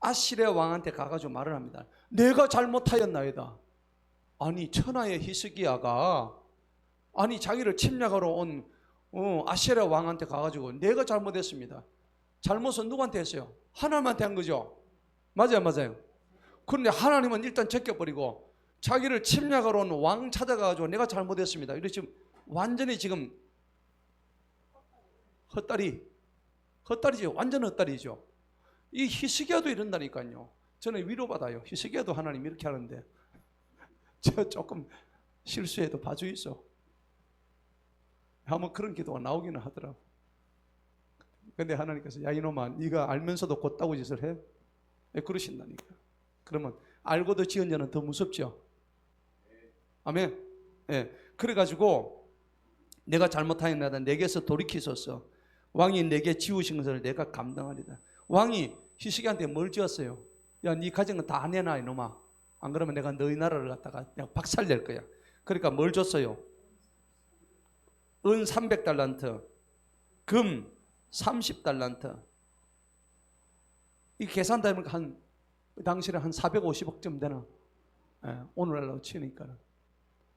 아시리아 왕한테 가가지고 말을 합니다. 내가 잘못하였나이다. 아니 천하의 히스기야가 아니 자기를 침략하러 온 아시리아 왕한테 가가지고 내가 잘못했습니다. 잘못은 누구한테 했어요? 하나님한테 한 거죠. 맞아요. 그런데 하나님은 일단 제껴버리고 자기를 침략하러 온 왕 찾아가가지고 내가 잘못했습니다. 이래 지금 완전히 지금 헛다리죠. 완전 헛다리죠. 이 히스기야도 이런다니까요. 저는 위로받아요. 히스기야도 하나님 이렇게 하는데 저 조금 실수해도 봐주이소. 한번 그런 기도가 나오기는 하더라고. 근데 하나님께서 야 이놈아 네가 알면서도 곧다고 짓을 해? 왜 그러신다니까. 그러면 알고도 지은 자는 더 무섭죠. 아멘. 예. 그래가지고 내가 잘못하였나이다. 내게서 돌이키소서. 왕이 내게 지우신 것을 내가 감당하리다. 왕이 히스기야한테 뭘 지었어요? 야, 네 가진 거 다 내놔 이놈아. 안 그러면 내가 너희 나라를 갖다가 그냥 박살낼 거야. 그러니까 뭘 줬어요? 은 300달란트, 금 30달란트. 이 계산 되면 당시에 한 450억쯤 되나? 예, 오늘날로 치니까.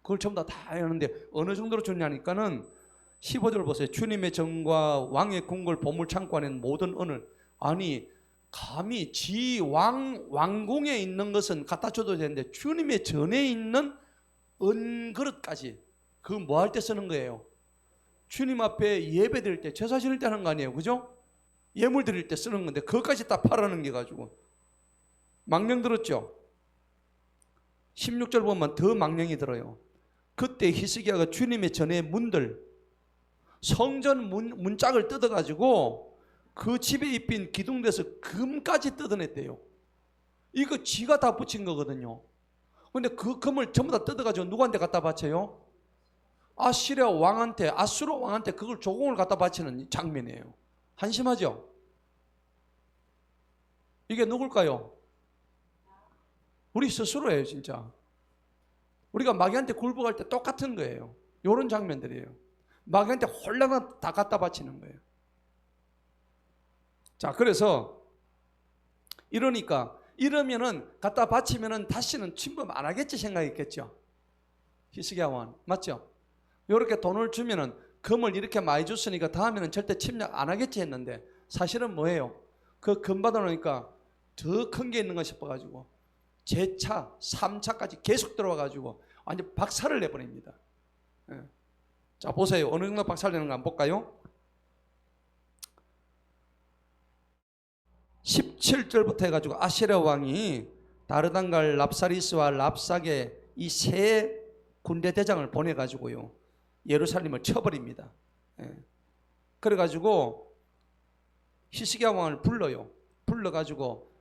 그걸 전부 다 하는데 어느 정도로 줬냐니까는 15절 보세요. 주님의 정과 왕의 궁궐 보물 창고 안에 모든 은을 아니 감히 왕궁에 있는 것은 갖다 줘도 되는데 주님의 전에 있는 은그릇까지 그 뭐 할 때 쓰는 거예요? 주님 앞에 예배 드릴 때, 제사 지낼 때 하는 거 아니에요, 그죠? 예물 드릴 때 쓰는 건데 그것까지 다 팔아넘겨 가지고 망령 들었죠? 16절 보면 더 망령이 들어요. 그때 히스기야가 주님의 전의 문들, 성전 문짝을 뜯어가지고 그 집에 입힌 기둥에서 금까지 뜯어냈대요. 이거 지가 다 붙인 거거든요. 근데 그 금을 전부 다 뜯어가지고 누구한테 갖다 바쳐요? 아시리아 왕한테, 아수르 왕한테 그걸 조공을 갖다 바치는 장면이에요. 한심하죠? 이게 누굴까요? 우리 스스로예요, 진짜. 우리가 마귀한테 굴복할 때 똑같은 거예요. 이런 장면들이에요. 마귀한테 홀라나 다 갖다 바치는 거예요. 자, 그래서 이러면은 갖다 바치면은 다시는 침범 안 하겠지 생각했겠죠. 히스기야 왕 맞죠? 이렇게 돈을 주면은 금을 이렇게 많이 줬으니까 다음에는 절대 침략 안 하겠지 했는데 사실은 뭐예요? 그 금 받아놓으니까 더 큰 게 있는 거 싶어가지고 제차, 3차까지 계속 들어와가지고 완전 박살을 내버립니다. 예. 자, 보세요. 어느 정도 박살 내는 거 한번 볼까요? 17절부터 해가지고 아시리아 왕이 다르단갈 랍사리스와 랍사게 이 세 군대 대장을 보내가지고요 예루살렘을 쳐버립니다. 예. 그래가지고 히스기야 왕을 불러가지고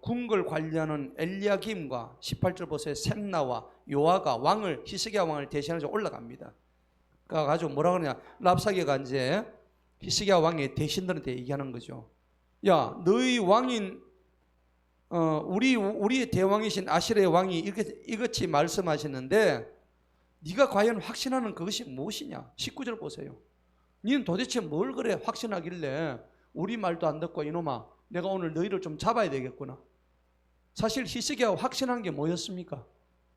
궁궐 관리하는 엘리야김과 18절 보세요. 셈나와 요아가 히스기야 왕을 대신해서 올라갑니다. 그래가지고 뭐라 그러냐, 랍사게가 이제 히스기야 왕의 대신들한테 얘기하는 거죠. 야, 너희 왕인 우리의 대왕이신 아시리아의 왕이 이같이 말씀하시는데 네가 과연 확신하는 그것이 무엇이냐? 19절 보세요. 너는 도대체 뭘 그래 확신하길래 우리 말도 안 듣고 이놈아 내가 오늘 너희를 좀 잡아야 되겠구나. 사실 히스기야가 확신한 게 뭐였습니까?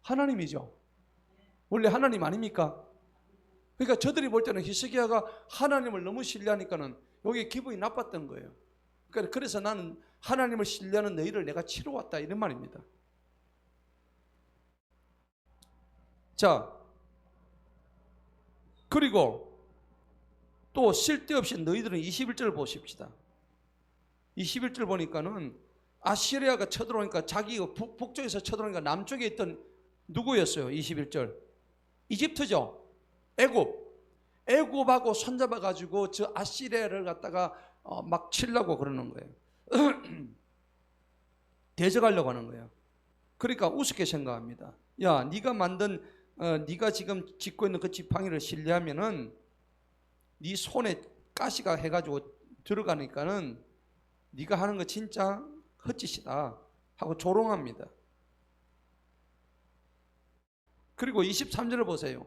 하나님이죠. 원래 하나님 아닙니까? 그러니까 저들이 볼 때는 히스기야가 하나님을 너무 신뢰하니까는 여기 기분이 나빴던 거예요. 그래서 나는 하나님을 신뢰하는 너희를 내가 치러 왔다 이런 말입니다. 자, 그리고 또 쓸데없이 너희들은 21절 보십시다. 21절 보니까는 아시리아가 쳐들어오니까 자기가 북쪽에서 쳐들어오니까 남쪽에 있던 누구였어요? 21절 이집트죠. 애굽하고 손잡아가지고 저 아시리아를 갖다가 막 치려고 그러는 거예요. 대적하려고 하는 거예요. 그러니까 우습게 생각합니다. 야, 네가 지금 짓고 있는 그 지팡이를 신뢰하면은 네 손에 가시가 해가지고 들어가니까는 네가 하는 거 진짜 헛짓이다 하고 조롱합니다. 그리고 23절을 보세요.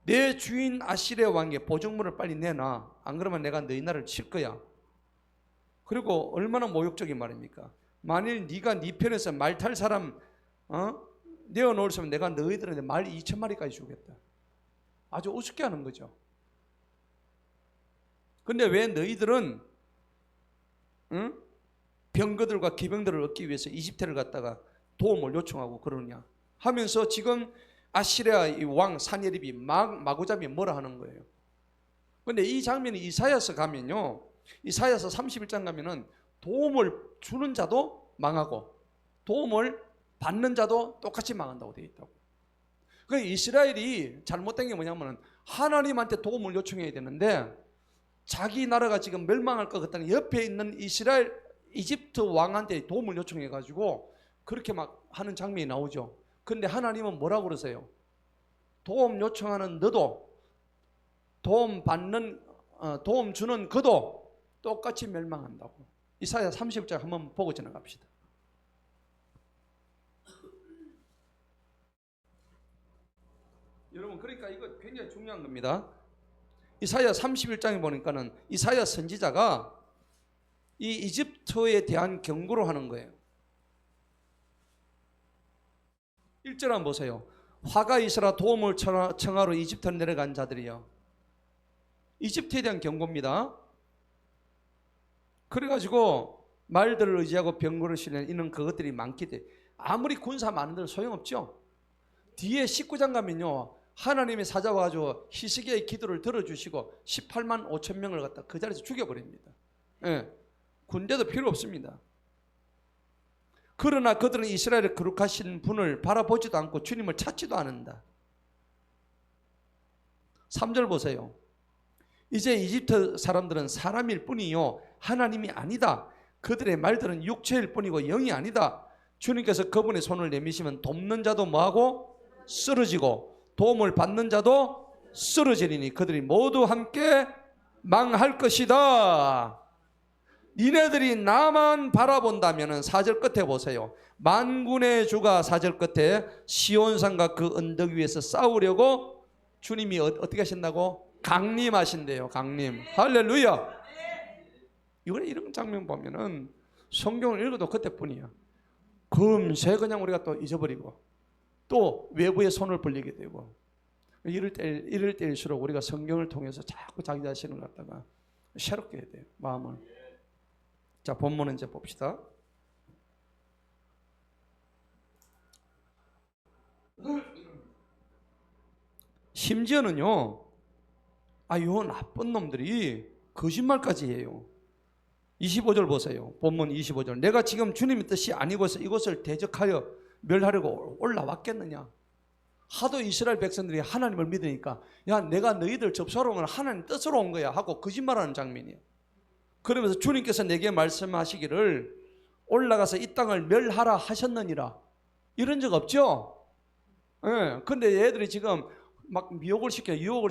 내 주인 아시리아 왕의 보증물을 빨리 내놔. 안 그러면 내가 너희 나라를 칠 거야. 그리고 얼마나 모욕적인 말입니까? 만일 네가 네 편에서 말 탈 사람 내어놓으면 내가 너희들한테 말 2,000마리까지 주겠다. 아주 우습게 하는 거죠. 근데 왜 너희들은 병거들과 기병들을 얻기 위해서 이집트를 갔다가 도움을 요청하고 그러느냐 하면서 지금 아시리아 왕 사네립이 마구잡이 뭐라 하는 거예요. 근데 이 장면이 이사야서 가면요, 이사야서 31장 가면은 도움을 주는 자도 망하고 도움을 받는 자도 똑같이 망한다고 되어 있다고. 그러니까 이스라엘이 잘못된 게 뭐냐면 하나님한테 도움을 요청해야 되는데 자기 나라가 지금 멸망할 것 같다는 옆에 있는 이집트 왕한테 도움을 요청해 가지고 그렇게 막 하는 장면이 나오죠. 근데 하나님은 뭐라고 그러세요? 도움 요청하는 너도 도움 주는 그도 똑같이 멸망한다고. 이사야 30장 한번 보고 지나갑시다. 여러분, 그러니까 이거 굉장히 중요한 겁니다. 이사야 31장에 보니까는 이사야 선지자가 이 이집트에 대한 경고를 하는 거예요. 1절 한번 보세요. 화가 있으라 도움을 청하러 이집트로 내려간 자들이요. 이집트에 대한 경고입니다. 그래가지고 말들을 의지하고 병거를 실는 이는 그것들이 많기 때문에 아무리 군사 많은 데는 소용없죠. 뒤에 19장 가면요, 하나님의 사자 와가지고 히스기야의 기도를 들어주시고 18만 5천 명을 갖다 그 자리에서 죽여버립니다. 예, 군대도 필요 없습니다. 그러나 그들은 이스라엘의 거룩하신 분을 바라보지도 않고 주님을 찾지도 않는다. 3절 보세요. 이제 이집트 사람들은 사람일 뿐이요 하나님이 아니다. 그들의 말들은 육체일 뿐이고 영이 아니다. 주님께서 그분의 손을 내미시면 돕는 자도 뭐하고? 쓰러지고 도움을 받는 자도 쓰러지리니 그들이 모두 함께 망할 것이다. 니네들이 나만 바라본다면 4절 끝에 보세요. 만군의 주가 4절 끝에 시온산과 그 언덕 위에서 싸우려고 주님이 어떻게 하신다고? 강림하신대요. 강림. 할렐루야. 이런 장면 보면은 성경을 읽어도 그때뿐이야. 금세 그냥 우리가 또 잊어버리고 또 외부의 손을 벌리게 되고 이럴 때일수록 우리가 성경을 통해서 자꾸 자기 자신을 갖다가 새롭게 해야 돼요. 마음을. 자, 본문은 이제 봅시다. 심지어는요, 요 나쁜 놈들이 거짓말까지 해요. 25절 보세요. 본문 25절. 내가 지금 주님의 뜻이 아니고서 이곳을 대적하여 멸하려고 올라왔겠느냐. 하도 이스라엘 백성들이 하나님을 믿으니까 야, 내가 너희들 접수하러 온 건 하나님 뜻으로 온 거야 하고 거짓말하는 장면이에요. 그러면서 주님께서 내게 말씀하시기를 올라가서 이 땅을 멸하라 하셨느니라. 이런 적 없죠? 예. 근데 얘들이 지금 막 유혹을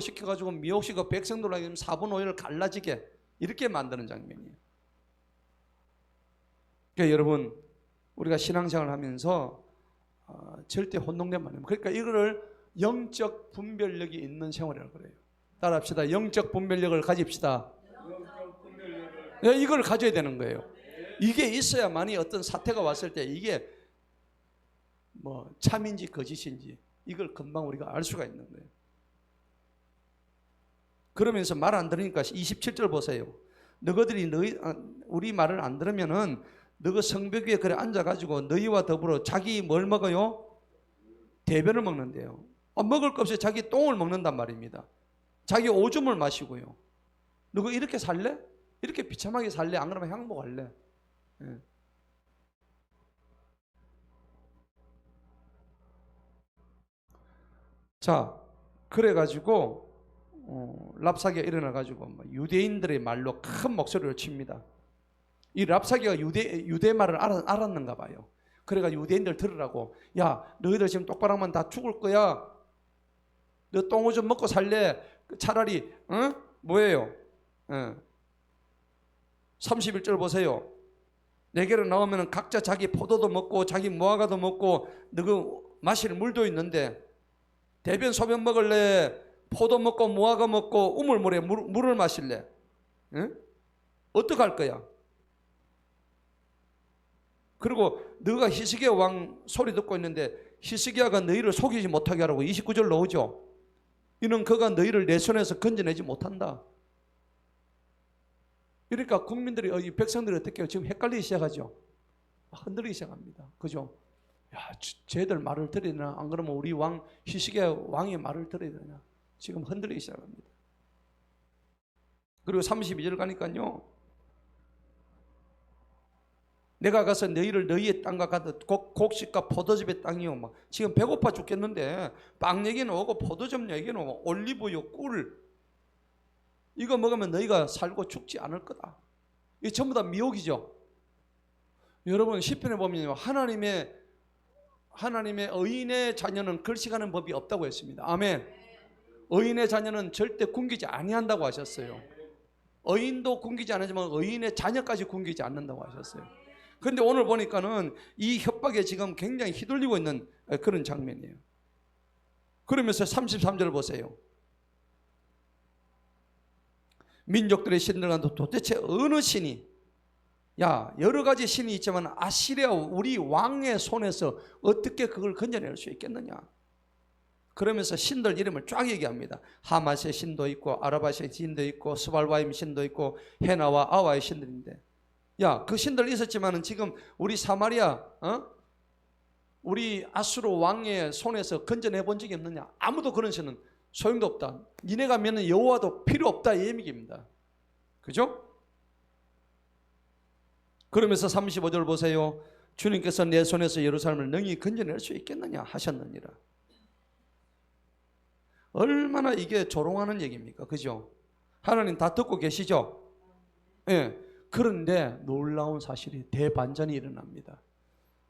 시켜가지고 미혹시켜 백성들에게 4분 5일을 갈라지게 이렇게 만드는 장면이에요. 그러니까 여러분, 우리가 신앙생활을 하면서 절대 혼동되면 안 됩니다. 그러니까 이거를 영적 분별력이 있는 생활이라고 그래요. 따라합시다. 영적 분별력을 가집시다. 네, 이걸 가져야 되는 거예요. 이게 있어야만이 어떤 사태가 왔을 때 이게 뭐 참인지 거짓인지 이걸 금방 우리가 알 수가 있는 거예요. 그러면서 말 안 들으니까 27절 보세요. 너희들이 우리 말을 안 들으면은 너희 성벽 위에 그래 앉아가지고 너희와 더불어 자기 뭘 먹어요? 대변을 먹는데요. 먹을 것 없이 자기 똥을 먹는단 말입니다. 자기 오줌을 마시고요. 너희 이렇게 살래? 이렇게 비참하게 살래? 안 그러면 항복할래? 예. 자, 그래가지고 랍사기가 일어나가지고 유대인들의 말로 큰 목소리를 칩니다. 이 랍사기가 유대 말을 알았는가 봐요. 그래가지고 유대인들 들으라고, 야, 너희들 지금 똑바로 하면 다 죽을 거야. 너 똥오줌 먹고 살래? 차라리 뭐예요? 31절 보세요. 내게로 나오면 각자 자기 포도도 먹고 자기 무화과도 먹고 너그 마실 물도 있는데 대변 소변 먹을래? 포도 먹고 무화과 먹고 우물물에 물을 마실래? 응? 어떡할 거야? 그리고 너가 히스기야 왕 소리 듣고 있는데 히스기야가 너희를 속이지 못하게 하라고 29절 나오죠. 이는 그가 너희를 내 손에서 건져내지 못한다. 그러니까 국민들이, 백성들이 어떻게 해요? 지금 헷갈리기 시작하죠. 흔들리기 시작합니다. 그죠? 야, 쟤들 말을 들어야 되나? 안 그러면 우리 왕 히스기야 왕의 말을 들어야 되나? 지금 흔들리기 시작합니다. 그리고 32절 가니까요, 내가 가서 너희를 너희의 땅과 같은 곡식과 포도즙의 땅이요. 막 지금 배고파 죽겠는데 빵 얘기는 오고 포도즙 얘기는 오고 올리브유, 꿀 이거 먹으면 너희가 살고 죽지 않을 거다. 이게 전부 다 미혹이죠. 여러분 시편에 보면 하나님의 의인의 자녀는 걸식하는 법이 없다고 했습니다. 아멘. 의인의 자녀는 절대 굶기지 아니한다고 하셨어요. 의인도 굶기지 않지만 의인의 자녀까지 굶기지 않는다고 하셨어요. 그런데 오늘 보니까는 이 협박에 지금 굉장히 휘둘리고 있는 그런 장면이에요. 그러면서 33절 보세요. 민족들의 신들과 도대체 어느 신이, 야, 여러 가지 신이 있지만 아시리아 우리 왕의 손에서 어떻게 그걸 건져낼 수 있겠느냐. 그러면서 신들 이름을 쫙 얘기합니다. 하맛의 신도 있고 아라바의 신도 있고 스발바임 신도 있고 헤나와 아와의 신들인데 야, 그 신들 있었지만은 지금 우리 사마리아, 우리 아수르 왕의 손에서 건져내 본 적이 없느냐? 아무도 그런 신은 소용도 없다. 니네가 믿는 여호와도 필요 없다. 이 얘기입니다. 그죠? 그러면서 35절 보세요. 주님께서 내 손에서 예루살렘을 능히 건져낼 수 있겠느냐 하셨느니라. 얼마나 이게 조롱하는 얘기입니까? 그죠? 하나님 다 듣고 계시죠? 예. 그런데 놀라운 사실이 대반전이 일어납니다.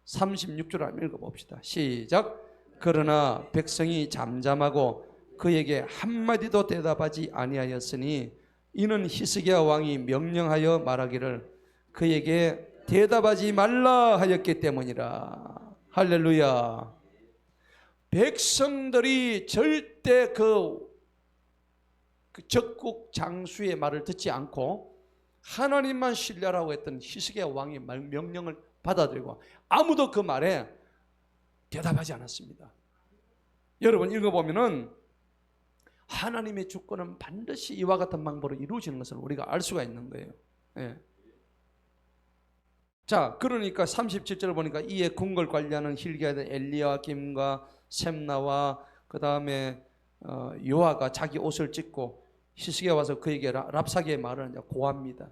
36절 한번 읽어봅시다. 시작. 그러나 백성이 잠잠하고 그에게 한마디도 대답하지 아니하였으니 이는 히스기야 왕이 명령하여 말하기를 그에게 대답하지 말라 하였기 때문이라. 할렐루야. 백성들이 절대 그 적국 장수의 말을 듣지 않고 하나님만 신뢰하라고 했던 히스기야 왕의 명령을 받아들이고 아무도 그 말에 대답하지 않았습니다. 여러분 읽어보면은 하나님의 주권은 반드시 이와 같은 방법으로 이루어지는 것을 우리가 알 수가 있는 거예요. 예. 자, 그러니까 37절을 보니까 이에 궁궐 관리하는 힐기야의 엘리야김과 셈나와 그 다음에 요아가 자기 옷을 찢고 히스기야 와서 그에게 랍사기의 말을 고합니다.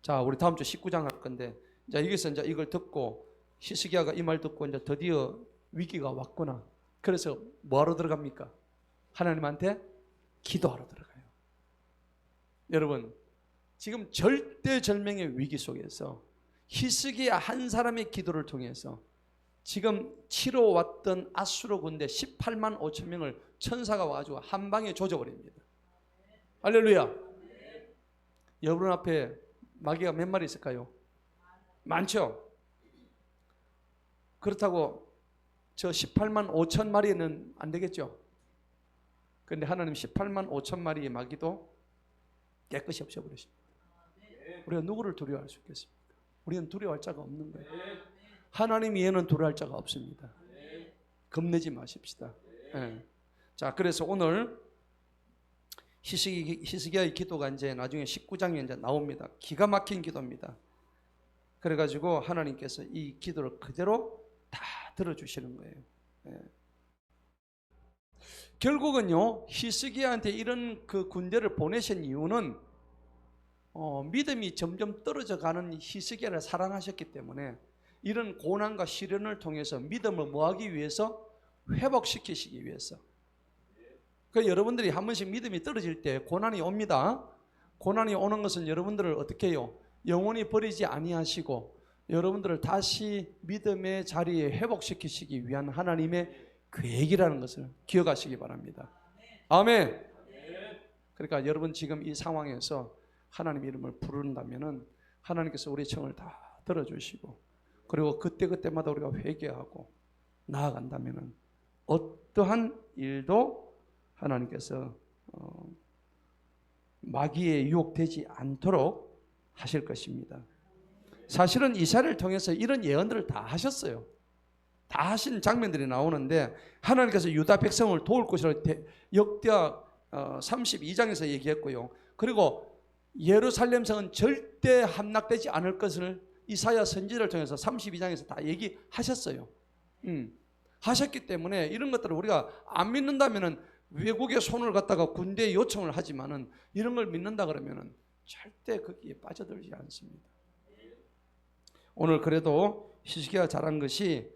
자, 우리 다음 주 19장 할 건데, 자, 여기서 이제 이걸 듣고 히스기야가 이 말 듣고 이제 드디어 위기가 왔구나. 그래서 뭐하러 들어갑니까? 하나님한테 기도하러 들어가요. 여러분, 지금 절대절명의 위기 속에서 히스기야 한 사람의 기도를 통해서 지금 치러왔던 아수르 군대 18만 5천 명을 천사가 와가지고 한 방에 조져버립니다. 할렐루야. 여러분 앞에 마귀가 몇 마리 있을까요? 많죠. 그렇다고 저 18만 5천 마리는 안 되겠죠. 그런데 하나님 18만 5천 마리의 마귀도 깨끗이 없애버리십니다. 우리가 누구를 두려워할 수 있겠습니까? 우리는 두려워할 자가 없는 거예요. 하나님 외에는 두려워할 자가 없습니다. 겁내지 마십시다. 네. 자, 그래서 오늘 히스기야의 기도가 이제 나중에 19장에 이제 나옵니다. 기가 막힌 기도입니다. 그래가지고 하나님께서 이 기도를 그대로 다 들어주시는 거예요. 네. 결국은요, 히스기야한테 이런 그 군대를 보내신 이유는 믿음이 점점 떨어져 가는 히스기야를 사랑하셨기 때문에 이런 고난과 시련을 통해서 믿음을 뭐하기 위해서? 회복시키시기 위해서. 그러니까 여러분들이 한 번씩 믿음이 떨어질 때 고난이 옵니다. 고난이 오는 것은 여러분들을 어떻게 해요? 영원히 버리지 아니하시고 여러분들을 다시 믿음의 자리에 회복시키시기 위한 하나님의 계획이라는 것을 기억하시기 바랍니다. 아멘. 그러니까 여러분 지금 이 상황에서 하나님 이름을 부른다면은 하나님께서 우리 청을 다 들어주시고 그리고 그때그때마다 우리가 회개하고 나아간다면은 어떠한 일도 하나님께서 마귀에 유혹되지 않도록 하실 것입니다. 사실은 이사야를 통해서 이런 예언들을 다 하셨어요. 다 하신 장면들이 나오는데 하나님께서 유다 백성을 도울 것이라고 역대하 32장에서 얘기했고요. 그리고 예루살렘 성은 절대 함락되지 않을 것을 이사야 선지자를 통해서 32장에서 다 얘기하셨어요. 하셨기 때문에 이런 것들을 우리가 안 믿는다면은 외국의 손을 갖다가 군대에 요청을 하지만은 이런 걸 믿는다 그러면은 절대 거기에 빠져들지 않습니다. 오늘 그래도 히스기야가 잘한 것이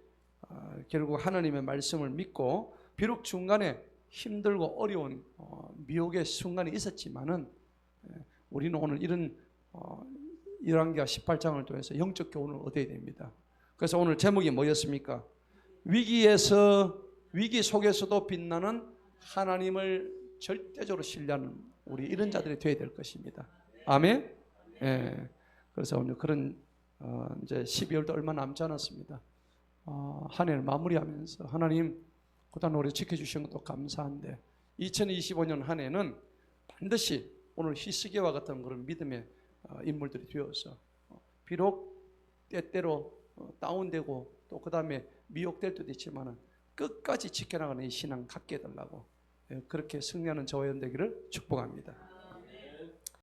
결국 하나님의 말씀을 믿고 비록 중간에 힘들고 어려운 미혹의 순간이 있었지만은 우리는 오늘 이런 열왕기하 18장을 통해서 영적 교훈을 얻어야 됩니다. 그래서 오늘 제목이 뭐였습니까? 위기 속에서도 빛나는 하나님을 절대적으로 신뢰하는 우리 이런 자들이 되어야 될 것입니다. 아멘. 예. 그래서 오늘 그런 이제 12월도 얼마 남지 않았습니다. 한 해를 마무리하면서 하나님 그동안 우리 지켜주신 것도 감사한데 2025년 한 해는 반드시 오늘 히스기야와 같은 그런 믿음의 인물들이 되어서 비록 때때로 다운되고 또 그 다음에 미혹될 때도 있지만 끝까지 지켜나가는 이 신앙 갖게 해달라고 그렇게 승리하는 저와 여러분 되기를 축복합니다.